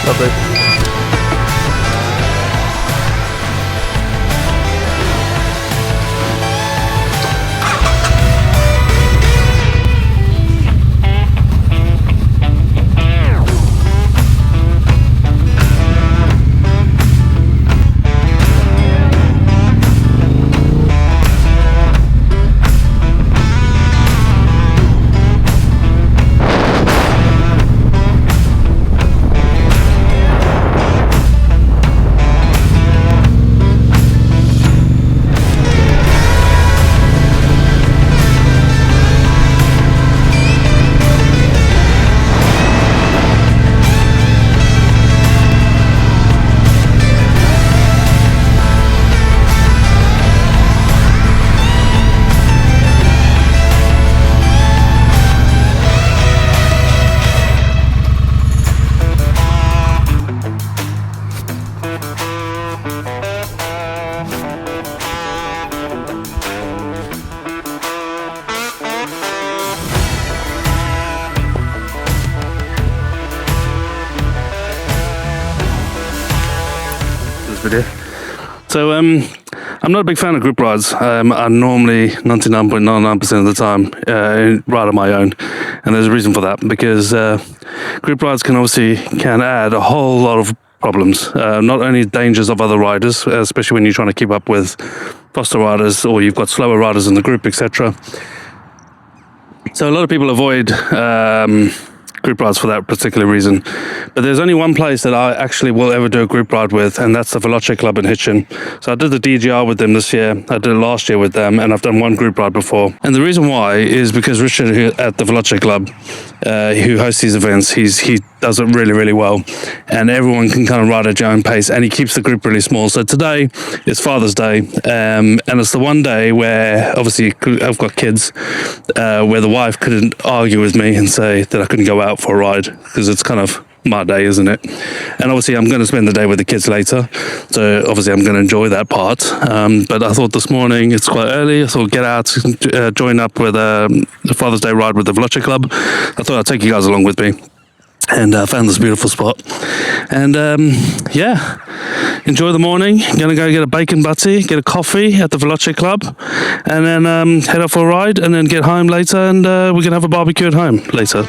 Lovely. Video. So I'm not a big fan of group rides. I normally 99.99% of the time ride on my own, and there's a reason for that, because group rides can add a whole lot of problems. Not only dangers of other riders, especially when you're trying to keep up with faster riders or you've got slower riders in the group, etc. So a lot of people avoid group rides for that particular reason. But there's only one place that I actually will ever do a group ride with, and that's the Veloce Club in Hitchin. So I did the DJI with them this year, I did it last year with them, and I've done one group ride before. And the reason why is because Richard at the Veloce Club, who hosts these events, he does it really, really well, and everyone can kind of ride at your own pace, and he keeps the group really small. So today is Father's Day, and it's the one day where obviously I've got kids, where the wife couldn't argue with me and say that I couldn't go out for a ride, because it's kind of my day, isn't it? And obviously I'm going to spend the day with the kids later, so obviously I'm going to enjoy that part, but I thought this morning, it's quite early, I thought get out, join up with the Father's Day ride with the Veloce Club. I thought I'd take you guys along with me, and found this beautiful spot, and enjoy the morning. Gonna go get a bacon butty, get a coffee at the Veloce Club, and then head off for a ride, and then get home later, and we can have a barbecue at home later.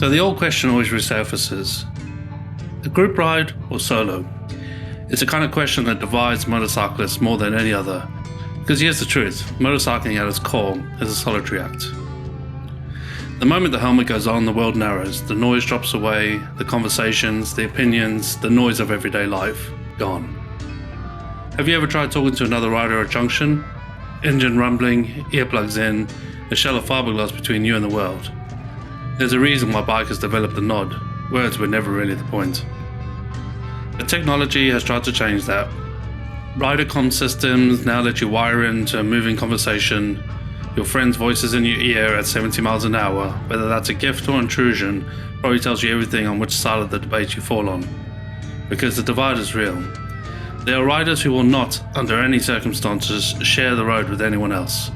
So the old question always resurfaces: a group ride or solo? It's a kind of question that divides motorcyclists more than any other. Because here's the truth, motorcycling at its core is a solitary act. The moment the helmet goes on, the world narrows, the noise drops away, the conversations, the opinions, the noise of everyday life, gone. Have you ever tried talking to another rider at a junction? Engine rumbling, earplugs in, a shell of fiberglass between you and the world. There's a reason why bikers developed the nod. Words were never really the point. But technology has tried to change that. Rider comm systems now let you wire into a moving conversation. Your friend's voice is in your ear at 70 miles an hour. Whether that's a gift or intrusion probably tells you everything on which side of the debate you fall on. Because the divide is real. There are riders who will not, under any circumstances, share the road with anyone else.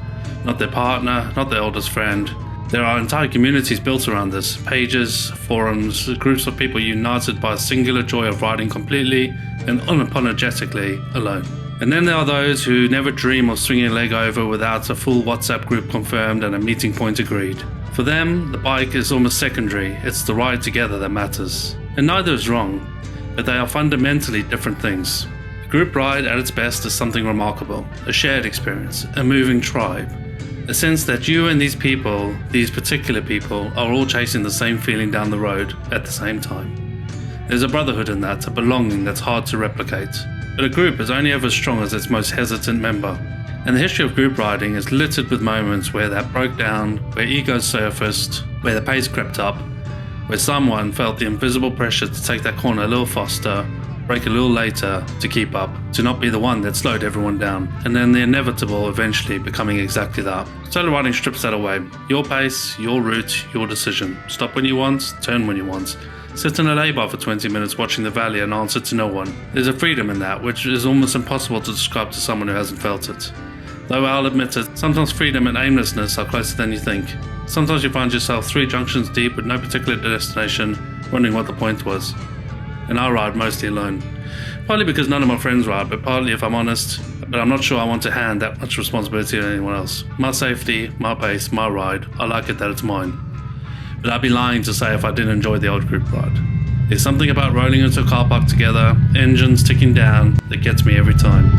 Not their partner, not their oldest friend. There are entire communities built around this. Pages, forums, groups of people united by a singular joy of riding completely and unapologetically alone. And then there are those who never dream of swinging a leg over without a full WhatsApp group confirmed and a meeting point agreed. For them, the bike is almost secondary. It's the ride together that matters. And neither is wrong, but they are fundamentally different things. A group ride at its best is something remarkable, a shared experience, a moving tribe. A sense that you and these people, these particular people, are all chasing the same feeling down the road at the same time. There's a brotherhood in that, a belonging that's hard to replicate. But a group is only ever as strong as its most hesitant member. And the history of group riding is littered with moments where that broke down, where egos surfaced, where the pace crept up, where someone felt the invisible pressure to take that corner a little faster, break a little later to keep up, to not be the one that slowed everyone down, and then the inevitable eventually becoming exactly that. Solo riding strips that away. Your pace, your route, your decision. Stop when you want, turn when you want. Sit in a lay-bar for 20 minutes watching the valley and answer to no one. There's a freedom in that, which is almost impossible to describe to someone who hasn't felt it. Though I'll admit it, sometimes freedom and aimlessness are closer than you think. Sometimes you find yourself 3 junctions deep with no particular destination, wondering what the point was. And I ride mostly alone. Partly because none of my friends ride, but partly, if I'm honest, but I'm not sure I want to hand that much responsibility to anyone else. My safety, my pace, my ride, I like it that it's mine. But I'd be lying to say if I didn't enjoy the old group ride. There's something about rolling into a car park together, engines ticking down, that gets me every time.